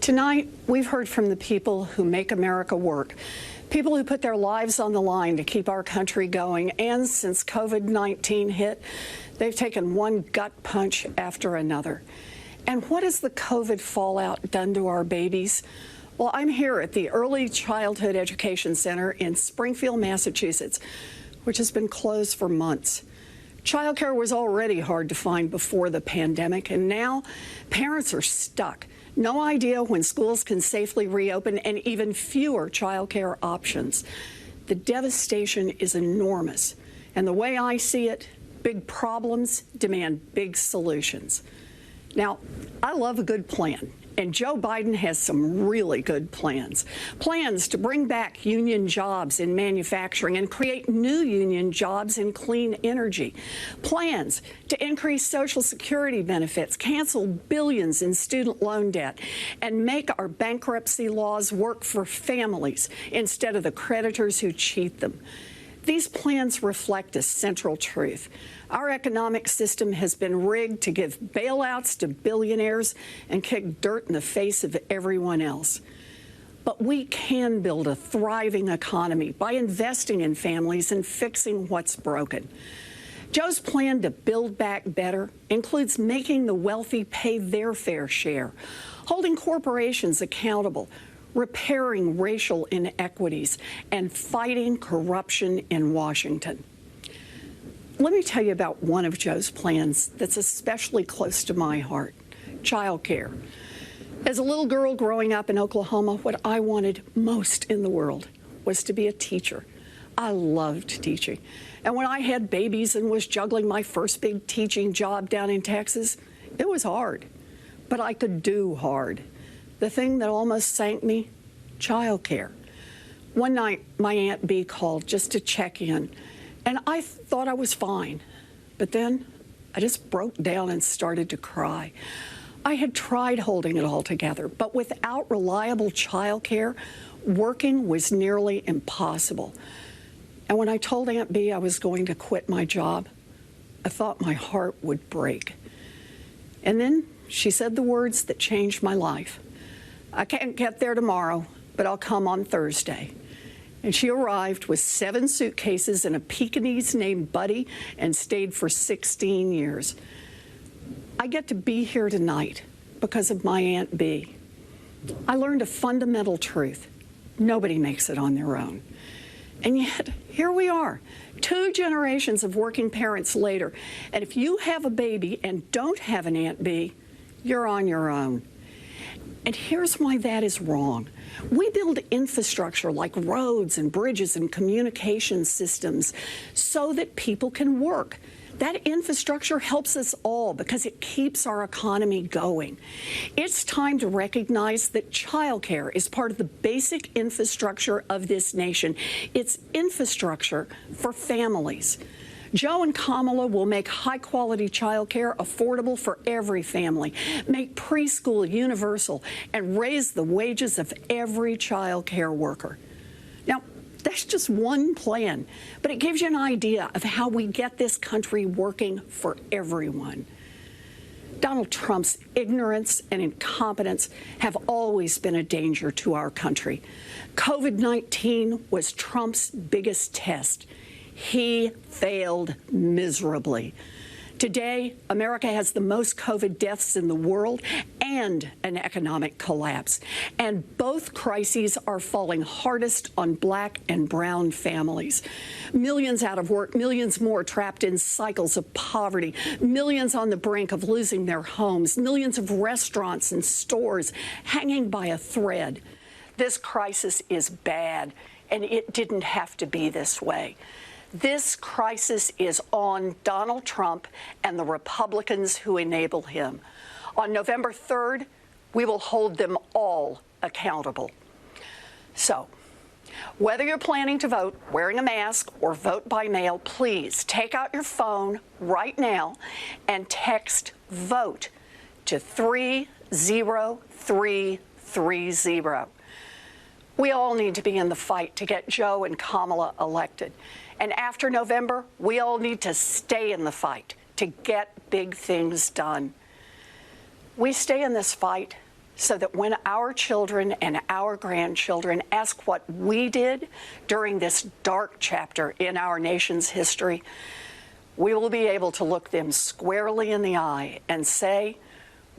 Tonight, we've heard from the people who make America work, people who put their lives on the line to keep our country going. And since COVID-19 hit, they've taken one gut punch after another. And what has the COVID fallout done to our babies? Well, I'm here at the Early Childhood Education Center in Springfield, Massachusetts, which has been closed for months. Childcare was already hard to find before the pandemic, and now parents are stuck. No idea when schools can safely reopen, and even fewer childcare options. The devastation is enormous, and the way I see it, big problems demand big solutions. Now, I love a good plan, and Joe Biden has some really good plans. Plans to bring back union jobs in manufacturing and create new union jobs in clean energy. Plans to increase Social Security benefits, cancel billions in student loan debt, and make our bankruptcy laws work for families instead of the creditors who cheat them. These plans reflect a central truth. Our economic system has been rigged to give bailouts to billionaires and kick dirt in the face of everyone else. But we can build a thriving economy by investing in families and fixing what's broken. Joe's plan to build back better includes making the wealthy pay their fair share, holding corporations accountable, repairing racial inequities, and fighting corruption in Washington. Let me tell you about one of Joe's plans that's especially close to my heart: childcare. As a little girl growing up in Oklahoma, what I wanted most in the world was to be a teacher. I loved teaching. And when I had babies and was juggling my first big teaching job down in Texas, it was hard, but I could do hard. The thing that almost sank me: childcare. One night, my Aunt Bee called just to check in, and I thought I was fine. But then I just broke down and started to cry. I had tried holding it all together, but without reliable childcare, working was nearly impossible. And when I told Aunt Bee I was going to quit my job, I thought my heart would break. And then she said the words that changed my life: "I can't get there tomorrow, but I'll come on Thursday." And she arrived with 7 suitcases and a Pekingese named Buddy and stayed for 16 years. I get to be here tonight because of my Aunt Bee. I learned a fundamental truth: nobody makes it on their own. And yet, here we are, 2 generations of working parents later. And if you have a baby and don't have an Aunt Bee, you're on your own. And here's why that is wrong. We build infrastructure like roads and bridges and communication systems so that people can work. That infrastructure helps us all because it keeps our economy going. It's time to recognize that childcare is part of the basic infrastructure of this nation. It's infrastructure for families. Joe and Kamala will make high-quality childcare affordable for every family, make preschool universal, and raise the wages of every childcare worker. Now, that's just one plan, but it gives you an idea of how we get this country working for everyone. Donald Trump's ignorance and incompetence have always been a danger to our country. COVID-19 was Trump's biggest test. He failed miserably. Today, America has the most COVID deaths in the world and an economic collapse. And both crises are falling hardest on Black and brown families. Millions out of work, millions more trapped in cycles of poverty, millions on the brink of losing their homes, millions of restaurants and stores hanging by a thread. This crisis is bad, and it didn't have to be this way. This crisis is on Donald Trump and the Republicans who enable him. On November 3rd, we will hold them all accountable. So, whether you're planning to vote wearing a mask or vote by mail, please take out your phone right now and text VOTE to 30330. We all need to be in the fight to get Joe and Kamala elected. And after November, we all need to stay in the fight to get big things done. We stay in this fight so that when our children and our grandchildren ask what we did during this dark chapter in our nation's history, we will be able to look them squarely in the eye and say,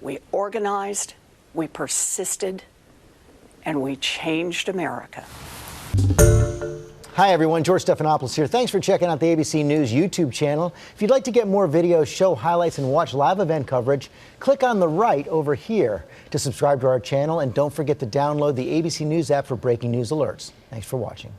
we organized, we persisted, and we changed America. Hi everyone, George Stephanopoulos here. Thanks for checking out the ABC News YouTube channel. If you'd like to get more videos, show highlights, and watch live event coverage, click on the right over here to subscribe to our channel, and don't forget to download the ABC News app for breaking news alerts. Thanks for watching.